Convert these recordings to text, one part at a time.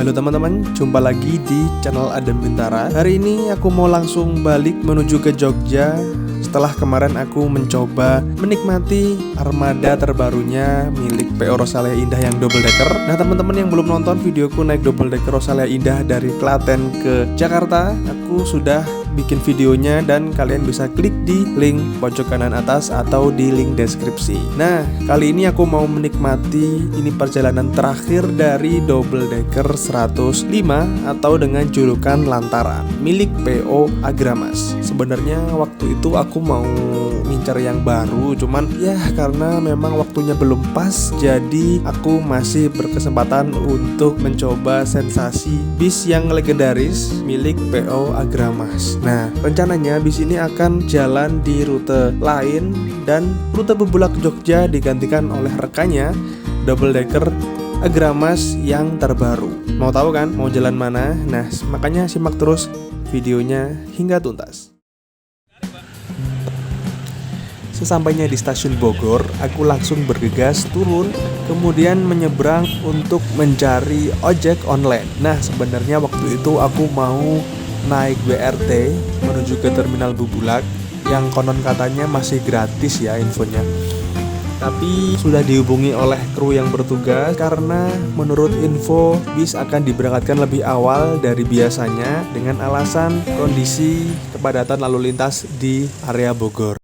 Halo teman-teman, jumpa lagi di channel Adam Bintara. Hari ini aku mau langsung balik menuju ke Jogja. Setelah kemarin aku mencoba menikmati armada terbarunya milik PO Rosalia Indah yang double decker. Nah teman-teman yang belum nonton videoku naik double decker Rosalia Indah dari Klaten ke Jakarta, aku sudah bikin videonya dan kalian bisa klik di link pojok kanan atas atau di link deskripsi. Nah, kali ini aku mau menikmati ini perjalanan terakhir dari double decker 105 atau dengan julukan Lantaran milik PO Agramas. Sebenarnya waktu itu aku mau ngincar yang baru, cuman ya karena memang waktunya belum pas, jadi aku masih berkesempatan untuk mencoba sensasi bis yang legendaris milik PO Agramas. Nah, rencananya bis ini akan jalan di rute lain dan rute Bebulak Jogja digantikan oleh rekannya double decker Agramas yang terbaru. Mau tahu kan mau jalan mana? Nah, makanya simak terus videonya hingga tuntas. Sesampainya di stasiun Bogor, aku langsung bergegas turun, kemudian menyeberang untuk mencari ojek online. Nah, sebenarnya waktu itu aku mau naik BRT menuju ke terminal Bebulak yang konon katanya masih gratis ya infonya. Tapi sudah dihubungi oleh kru yang bertugas karena menurut info bis akan diberangkatkan lebih awal dari biasanya dengan alasan kondisi kepadatan lalu lintas di area Bogor.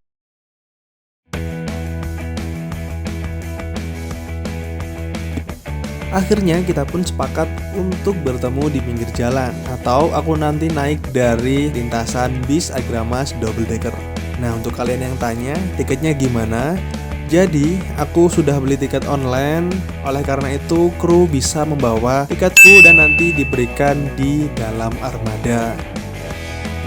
Akhirnya kita pun sepakat untuk bertemu di pinggir jalan, atau aku nanti naik dari lintasan bis Agramas double decker. Nah, untuk kalian yang tanya tiketnya gimana? Jadi aku sudah beli tiket online, oleh karena itu kru bisa membawa tiketku dan nanti diberikan di dalam armada.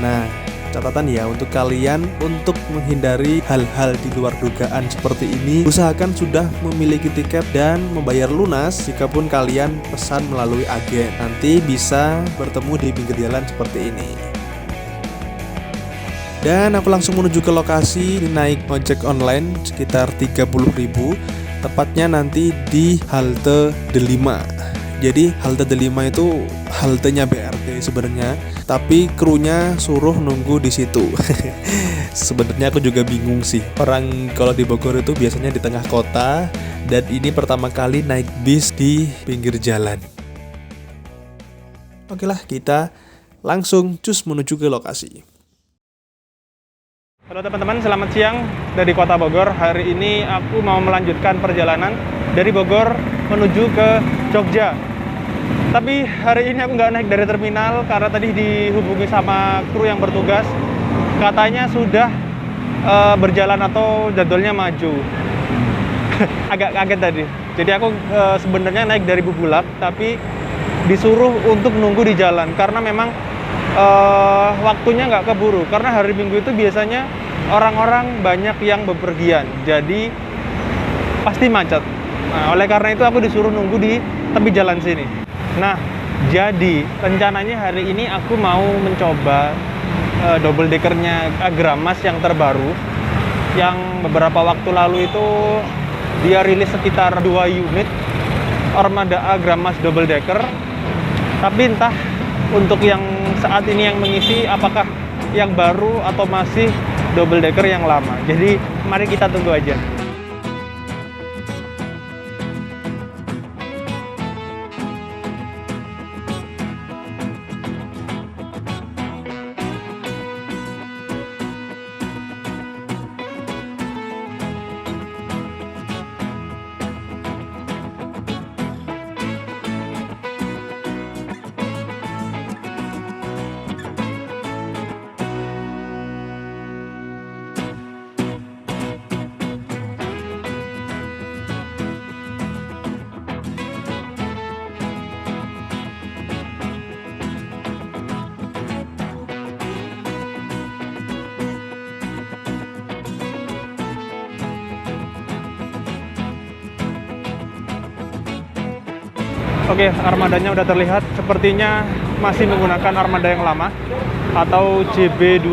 Nah, catatan ya untuk kalian, untuk menghindari hal-hal di luar dugaan seperti ini, usahakan sudah memiliki tiket dan membayar lunas jika pun kalian pesan melalui agen. Nanti bisa bertemu di pinggir jalan seperti ini. Dan aku langsung menuju ke lokasi, naik ojek online sekitar 30.000, tepatnya nanti di halte Delima. Jadi halte Delima itu haltenya BRT sebenarnya, tapi krunya suruh nunggu di situ. Sebenarnya aku juga bingung sih. Orang kalau di Bogor itu biasanya di tengah kota, dan ini pertama kali naik bis di pinggir jalan. Oke lah, kita langsung cus menuju ke lokasi. Halo teman-teman, selamat siang dari kota Bogor. Hari ini aku mau melanjutkan perjalanan dari Bogor menuju ke Jogja. Tapi hari ini aku nggak naik dari terminal karena tadi dihubungi sama kru yang bertugas. Katanya sudah berjalan atau jadwalnya maju. Agak kaget tadi. Jadi aku sebenarnya naik dari Bebulak, tapi disuruh untuk nunggu di jalan karena memang waktunya nggak keburu. Karena hari Minggu itu biasanya orang-orang banyak yang bepergian, jadi pasti macet. Nah, oleh karena itu aku disuruh nunggu di tepi jalan sini. Nah, jadi rencananya hari ini aku mau mencoba double deckernya Agramas yang terbaru, yang beberapa waktu lalu itu dia rilis sekitar 2 unit armada Agramas double decker. Tapi entah untuk yang saat ini yang mengisi apakah yang baru atau masih double decker yang lama. Jadi mari kita tunggu aja. Oke, armadanya udah terlihat. Sepertinya masih menggunakan armada yang lama atau JB2.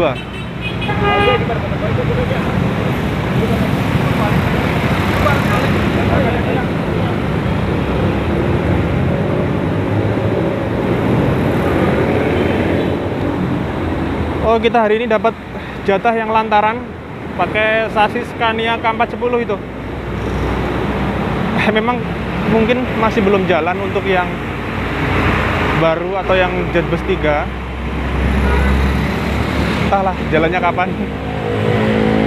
Oh, kita hari ini dapat jatah yang lantaran pakai sasis Scania K410 itu. Memang mungkin masih belum jalan untuk yang baru atau yang Jetbus 3. Entahlah jalannya kapan.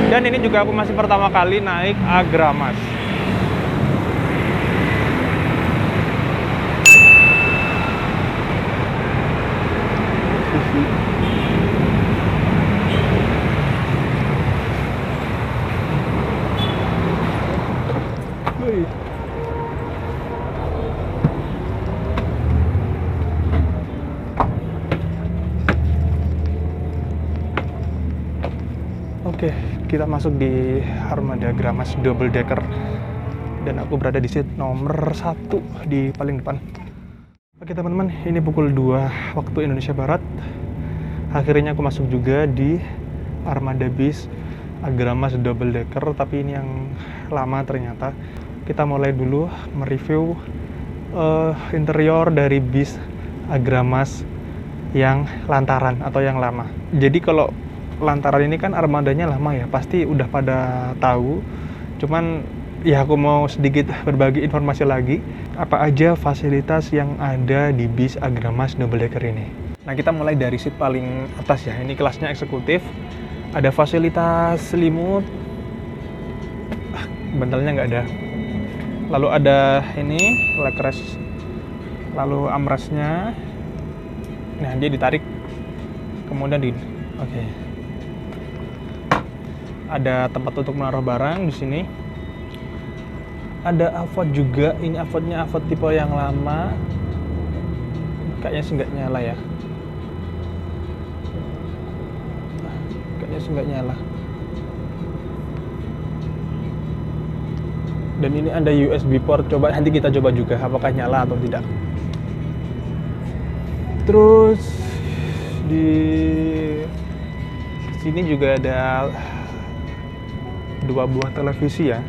Dan ini juga aku masih pertama kali naik Agramas. Oke, kita masuk di Armada Gramas double decker dan aku berada di seat nomor 1 di paling depan. Oke teman-teman, ini pukul 2 waktu Indonesia Barat. Akhirnya aku masuk juga di Armada bis Agramas double decker, tapi ini yang lama ternyata. Kita mulai dulu mereview interior dari bis Agramas yang lantaran atau yang lama. Jadi kalau lantaran ini kan armadanya lama ya, pasti udah pada tahu. Cuman ya aku mau sedikit berbagi informasi lagi apa aja fasilitas yang ada di bis Agramas double decker ini. Nah, kita mulai dari seat paling atas ya. Ini kelasnya eksekutif. Ada fasilitas selimut. Bantalnya nggak ada. Lalu ada ini leg rest. Lalu armrestnya. Nah, dia ditarik. Kemudian oke. Ada tempat untuk menaruh barang di sini. Ada avot juga. Ini avotnya avot tipe yang lama. Kayaknya sih nggak nyala ya. Kayaknya sih nggak nyala. Dan ini ada USB port. Coba nanti kita coba juga apakah nyala atau tidak. Terus di sini juga ada 2 buah televisi ya,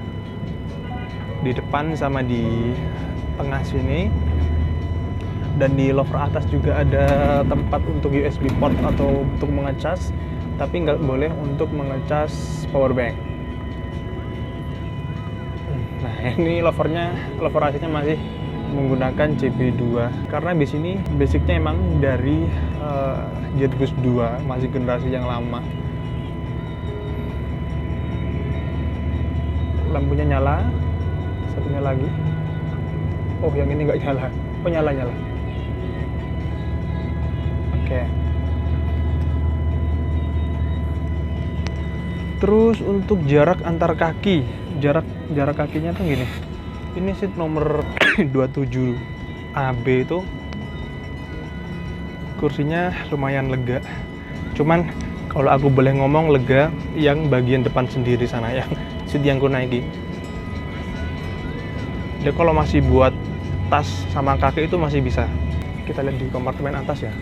di depan sama di tengah sini. Dan di lower atas juga ada tempat untuk USB port atau untuk mengecas, tapi nggak boleh untuk mengecas power bank. Nah, ini lower AC-nya masih menggunakan CB2 karena bis ini basicnya emang dari Jetbus 2, masih generasi yang lama. Lampunya nyala, satunya lagi. Oh, yang ini nggak nyala. Oh, nyala. Oke. Terus untuk jarak antar kaki, jarak kakinya tuh gini. Ini seat nomor 27 AB itu kursinya lumayan lega. Cuman kalau aku boleh ngomong lega yang bagian depan sendiri sana, yang seat yang ku naiki. Dia kalau masih buat tas sama kaki itu masih bisa. Kita lihat di kompartemen atas ya.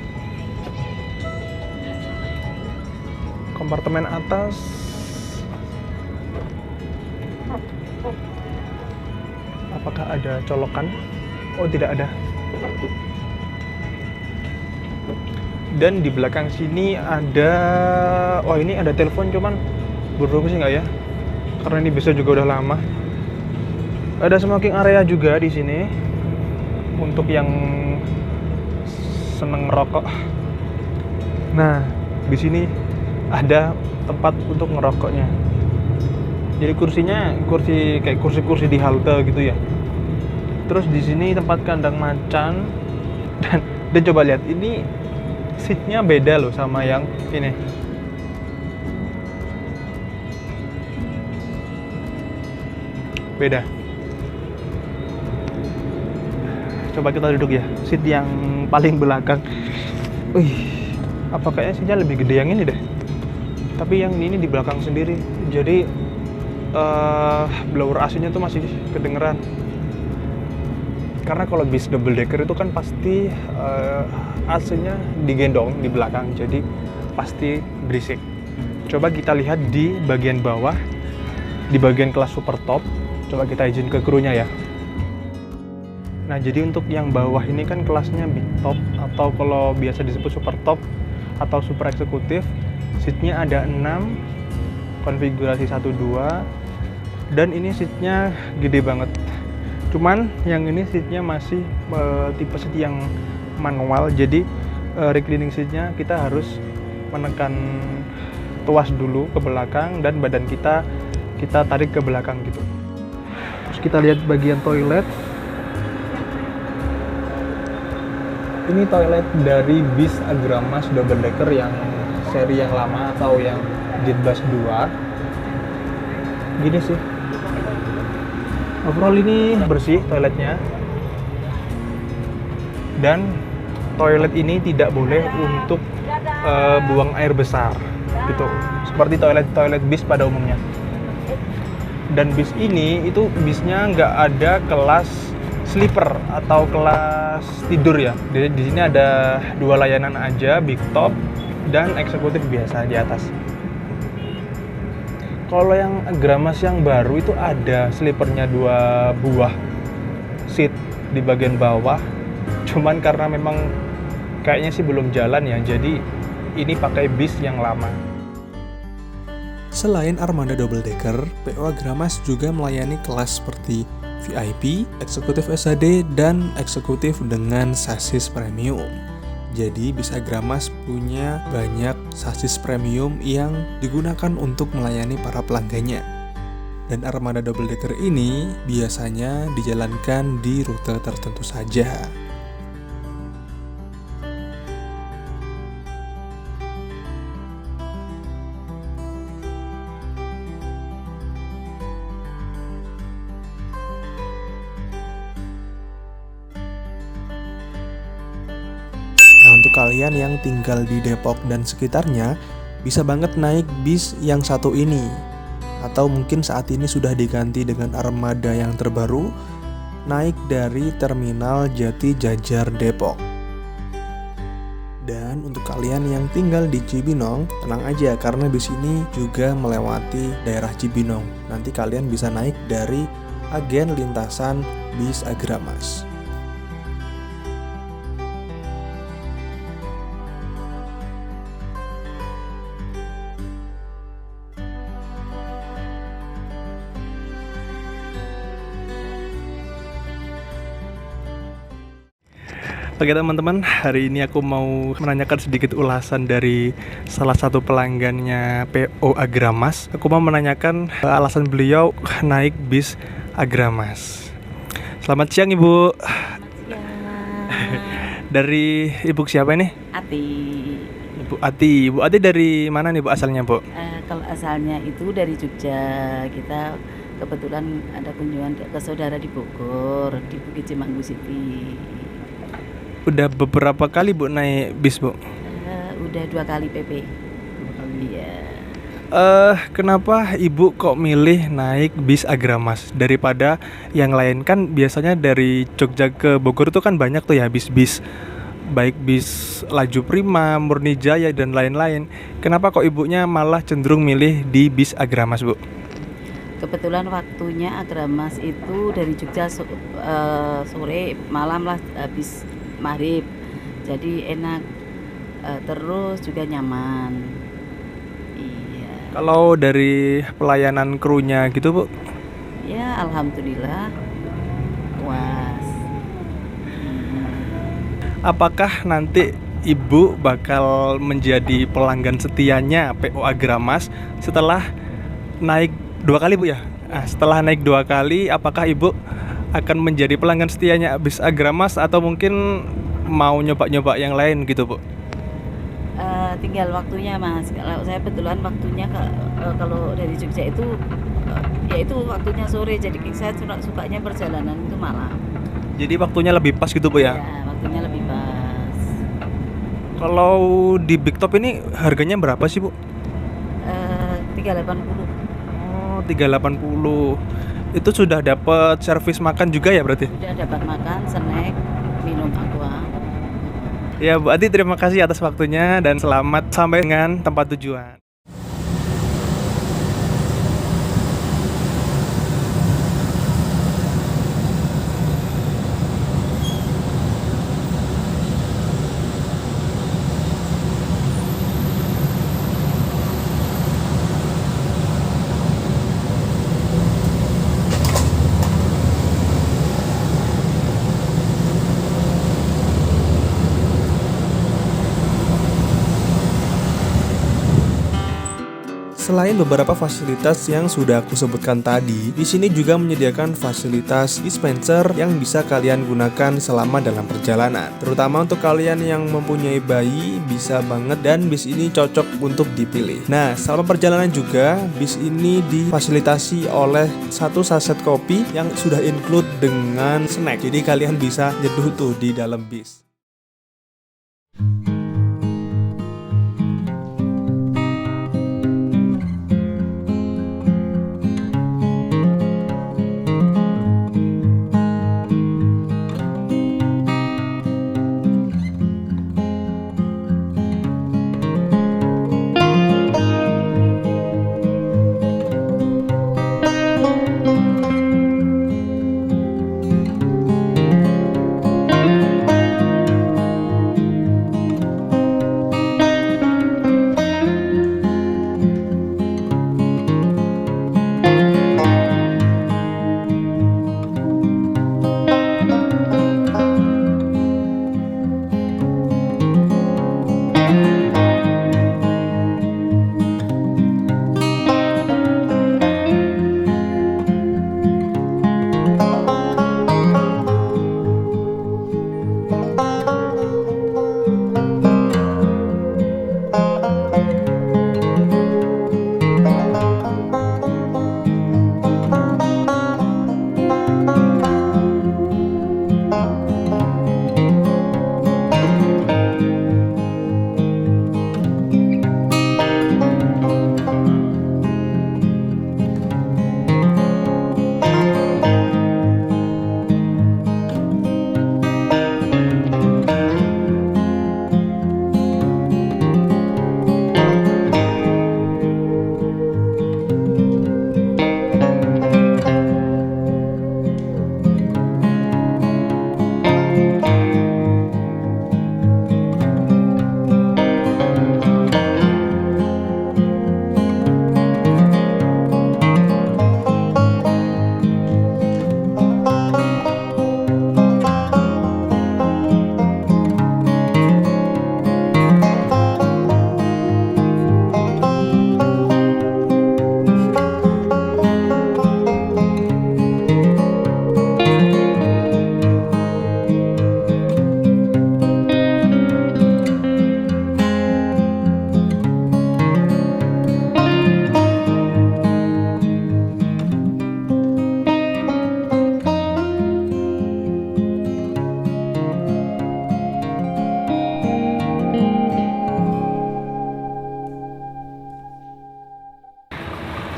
Kompartemen atas apakah ada colokan? Oh, tidak ada. Dan di belakang sini ada, oh ini ada telepon, cuman berfungsi nggak ya? Karena ini bisa juga udah lama. Ada smoking area juga di sini untuk yang seneng ngerokok. Nah, di sini ada tempat untuk ngerokoknya. Jadi kursinya kayak kursi-kursi di halte gitu ya. Terus di sini tempat kandang macan dan coba lihat ini seatnya beda loh sama yang ini. Beda. Coba kita duduk ya, seat yang paling belakang. Wih, apa kayaknya seatnya lebih gede yang ini deh. Tapi yang ini di belakang sendiri. Jadi blower AC-nya tuh masih kedengeran. Karena kalau bis double decker itu kan pasti AC-nya digendong di belakang, jadi pasti berisik. Coba kita lihat di bagian bawah, di bagian kelas super top. Coba kita izin ke krunya ya. Nah, jadi untuk yang bawah ini kan kelasnya big top, atau kalau biasa disebut super top atau super eksekutif. Seatnya ada 6, konfigurasi 1 2, dan ini seatnya gede banget. Cuman yang ini seatnya masih tipe seat yang manual, jadi reclining seatnya kita harus menekan tuas dulu ke belakang dan badan kita tarik ke belakang gitu. Terus kita lihat bagian toilet. Ini toilet dari bis Agramas double decker yang seri yang lama atau yang Jetbus 2. Gini sih. Overall ini bersih toiletnya. Dan toilet ini tidak boleh untuk buang air besar gitu. Seperti toilet bis pada umumnya. Dan bis ini itu bisnya nggak ada kelas sleeper atau kelas tidur ya. Jadi di sini ada 2 layanan aja, big top dan eksekutif biasa di atas. Kalau yang Agramas yang baru itu ada sleepernya 2 buah seat di bagian bawah. Cuman karena memang kayaknya sih belum jalan ya, jadi ini pakai bis yang lama. Selain armada double decker, PO Agramas juga melayani kelas seperti VIP, eksekutif SAD, dan eksekutif dengan sasis premium. Jadi bis Agramas punya banyak sasis premium yang digunakan untuk melayani para pelanggannya. Dan armada double decker ini biasanya dijalankan di rute tertentu saja. Nah, untuk kalian yang tinggal di Depok dan sekitarnya, bisa banget naik bis yang satu ini. Atau mungkin saat ini sudah diganti dengan armada yang terbaru, naik dari Terminal Jati Jajar Depok. Dan untuk kalian yang tinggal di Cibinong, tenang aja karena bis ini juga melewati daerah Cibinong. Nanti kalian bisa naik dari agen lintasan bis Agramas. Oke teman-teman, hari ini aku mau menanyakan sedikit ulasan dari salah satu pelanggannya PO Agramas. Aku mau menanyakan alasan beliau naik bis Agramas. Selamat siang Ibu. Dari Ibu siapa ini? Ati. Ibu Ati dari mana nih Bu asalnya Bu? Kalau asalnya itu dari Jogja. Kita kebetulan ada kunjungan ke saudara di Bogor, di Bukit Cimanggu City. Udah beberapa kali Bu naik bis Bu? Udah 2 kali PP. 2 kali. Iya. Kenapa Ibu kok milih naik bis Agramas daripada yang lain? Kan biasanya dari Jogja ke Bogor itu kan banyak tuh ya bis-bis, baik bis Laju Prima, Murni Jaya dan lain-lain. Kenapa kok ibunya malah cenderung milih di bis Agramas Bu? Kebetulan waktunya Agramas itu dari Jogja sore malam lah habis maghrib. Jadi enak, terus juga nyaman. Iya. Kalau dari pelayanan krunya gitu Bu? Ya alhamdulillah puas. Apakah nanti Ibu bakal menjadi pelanggan setianya PO Agramas setelah naik 2 kali Bu ya? Setelah naik 2 kali, apakah Ibu akan menjadi pelanggan setianya bis Agramas atau mungkin mau nyoba-nyoba yang lain gitu Bu? Tinggal waktunya Mas. Kalau saya kebetulan waktunya kalau dari Jogja itu ya itu waktunya sore, jadi saya sukanya perjalanan itu malam. Jadi waktunya lebih pas gitu Bu ya? Ya, waktunya lebih pas. Kalau di Big Top ini harganya berapa sih Bu? 380. Oh, 380. Itu sudah dapat servis makan juga ya berarti? Sudah dapat makan, snack, minum aqua. Ya Bu Ati, terima kasih atas waktunya dan selamat sampai dengan tempat tujuan. Selain beberapa fasilitas yang sudah aku sebutkan tadi, di sini juga menyediakan fasilitas dispenser yang bisa kalian gunakan selama dalam perjalanan. Terutama untuk kalian yang mempunyai bayi, bisa banget dan bis ini cocok untuk dipilih. Nah, selama perjalanan juga bis ini difasilitasi oleh satu saset kopi yang sudah include dengan snack. Jadi kalian bisa nyeduh tuh di dalam bis.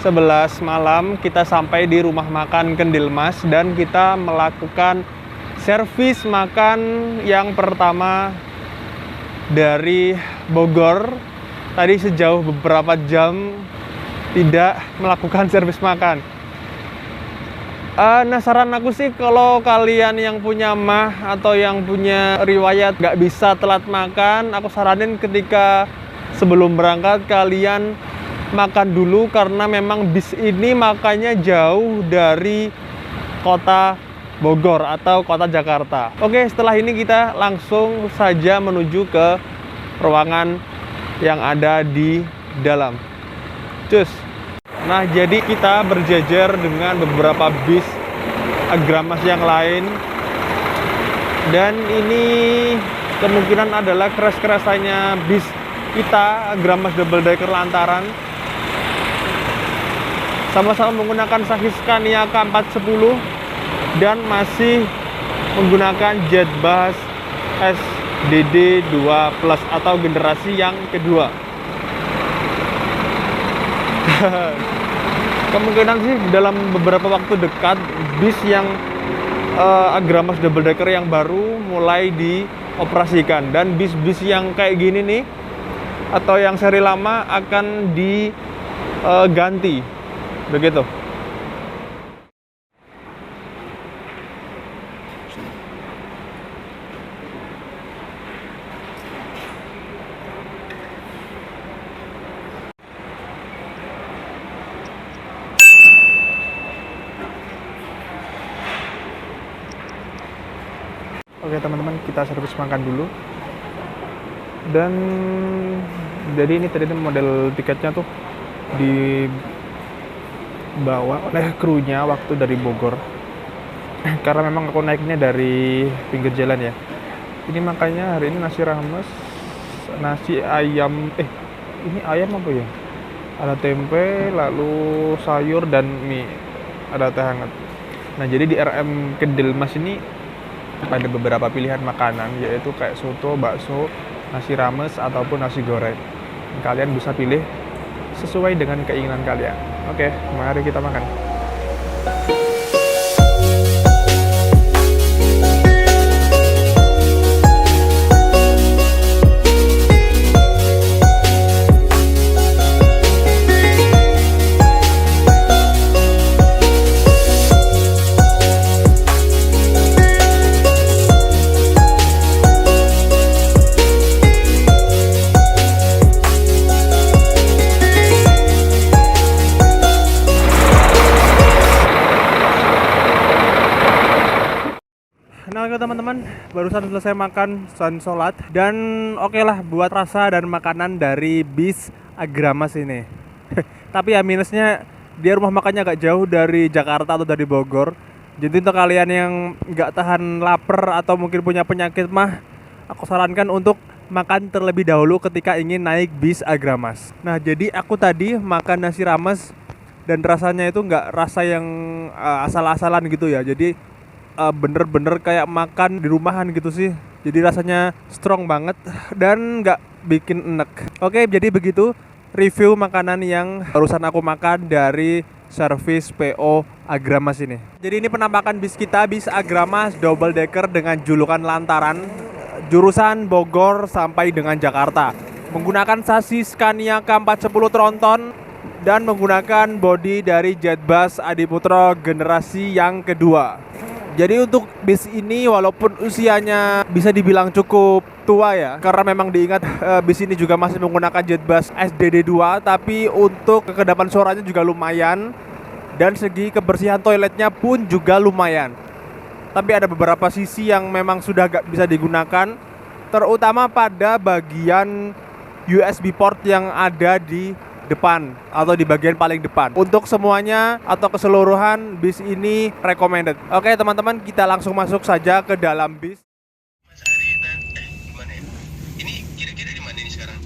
Sebelas malam kita sampai di rumah makan Kendil Mas dan kita melakukan servis makan yang pertama dari Bogor. Tadi sejauh beberapa jam tidak melakukan servis makan. Nah, saran aku sih kalau kalian yang punya mah atau yang punya riwayat nggak bisa telat makan, aku saranin ketika sebelum berangkat kalian makan dulu karena memang bis ini makannya jauh dari kota Bogor atau kota Jakarta. Oke, setelah ini kita langsung saja menuju ke ruangan yang ada di dalam. Cus. Nah, jadi kita berjejer dengan beberapa bis Agramas yang lain. Dan ini kemungkinan adalah keras-kerasannya bis kita Agramas Double Decker Lantaran. Sama-sama menggunakan sasis Scania K410 dan masih menggunakan Jetbus SDD 2 Plus atau generasi yang kedua. Kemungkinan sih dalam beberapa waktu dekat bis yang Agramas Double Decker yang baru mulai dioperasikan, dan bis-bis yang kayak gini nih atau yang seri lama akan diganti. Begitu. Oke teman-teman, kita servis makan dulu. Dan jadi ini tadi model tiketnya tuh dibawa oleh krunya waktu dari Bogor. Karena memang aku naiknya dari pinggir jalan ya. Ini makanya hari ini nasi rames, nasi ayam, ini ayam apa ya? Ada tempe, lalu sayur dan mie, ada teh hangat. Nah jadi di RM Kedil Mas ini ada beberapa pilihan makanan, yaitu kayak soto, bakso, nasi rames ataupun nasi goreng. Kalian bisa pilih sesuai dengan keinginan kalian. Oke, mari kita makan. Nah oke teman-teman, barusan selesai makan dan sholat. Dan oke lah buat rasa dan makanan dari bis Agramas ini. Tapi ya minusnya dia rumah makannya agak jauh dari Jakarta atau dari Bogor. Jadi untuk kalian yang nggak tahan lapar atau mungkin punya penyakit mah, aku sarankan untuk makan terlebih dahulu ketika ingin naik bis Agramas. Nah jadi aku tadi makan nasi rames dan rasanya itu nggak rasa yang asal-asalan gitu ya. Jadi bener-bener kayak makan di rumahan gitu sih. Jadi rasanya strong banget dan nggak bikin enek. Oke, jadi begitu review makanan yang barusan aku makan dari servis PO Agramas ini. Jadi ini penampakan bis kita, bis Agramas double decker dengan julukan Lantaran, jurusan Bogor sampai dengan Jakarta. Menggunakan sasis Scania K410 Tronton dan menggunakan bodi dari Jetbus Adiputro generasi yang kedua. Jadi untuk bis ini walaupun usianya bisa dibilang cukup tua ya, karena memang diingat bis ini juga masih menggunakan Jetbus SDD2, tapi untuk kekedapan suaranya juga lumayan dan segi kebersihan toiletnya pun juga lumayan. Tapi ada beberapa sisi yang memang sudah gak bisa digunakan, terutama pada bagian USB port yang ada di depan atau di bagian paling depan. Untuk semuanya atau keseluruhan bis ini recommended. Oke teman-teman, kita langsung masuk saja ke dalam bis. Mas Ari gimana ya? Ini kira-kira di mana ini sekarang?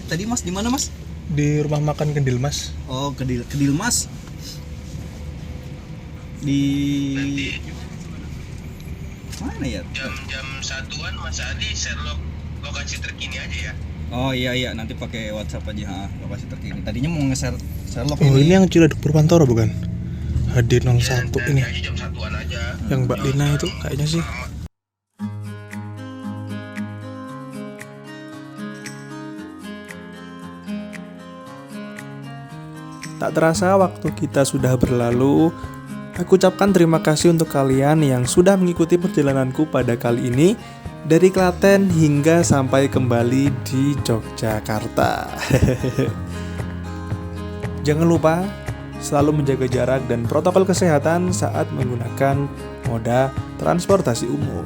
Tadi Mas di mana Mas? Di rumah makan Kedil Mas. Oh, Kedil Mas. Nanti Mana ya? jam satuan Mas Ari share lokasi terkini aja ya. Oh iya nanti pakai WhatsApp aja lokasi terkini. Tadinya mau nge-share log Oh ini yang Ciledug Purwantoro bukan? HD01 ini Aja jam satuan aja. yang Mbak Lina itu kayaknya sih. Tak terasa waktu kita sudah berlalu. Aku ucapkan terima kasih untuk kalian yang sudah mengikuti perjalananku pada kali ini, dari Klaten hingga sampai kembali di Yogyakarta. Jangan lupa selalu menjaga jarak dan protokol kesehatan saat menggunakan moda transportasi umum.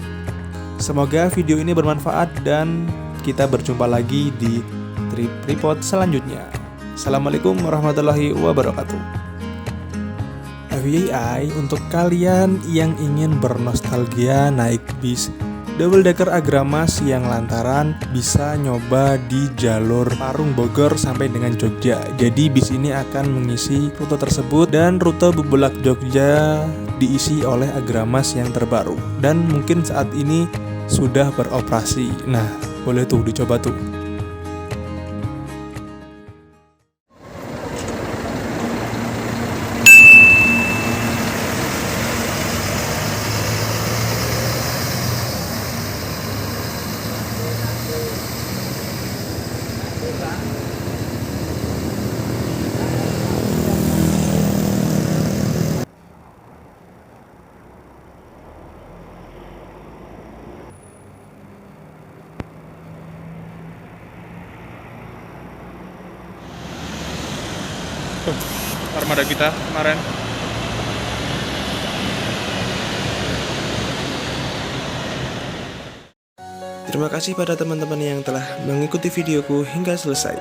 Semoga video ini bermanfaat dan kita berjumpa lagi di trip report selanjutnya. Assalamualaikum warahmatullahi wabarakatuh. FYI, untuk kalian yang ingin bernostalgia naik bis double decker Agramas yang Lantaran, bisa nyoba di jalur Parung Bogor sampai dengan Jogja. Jadi bis ini akan mengisi rute tersebut dan rute Bubulak Jogja diisi oleh Agramas yang terbaru dan mungkin saat ini sudah beroperasi. Nah, boleh tuh dicoba tuh. Tuh, armada kita kemarin. Terima kasih pada teman-teman yang telah mengikuti videoku hingga selesai.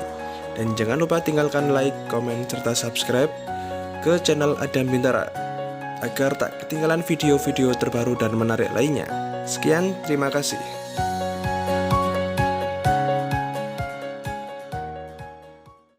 Dan jangan lupa tinggalkan like, komen, serta subscribe ke channel Adam Bintara agar tak ketinggalan video-video terbaru dan menarik lainnya. Sekian, terima kasih.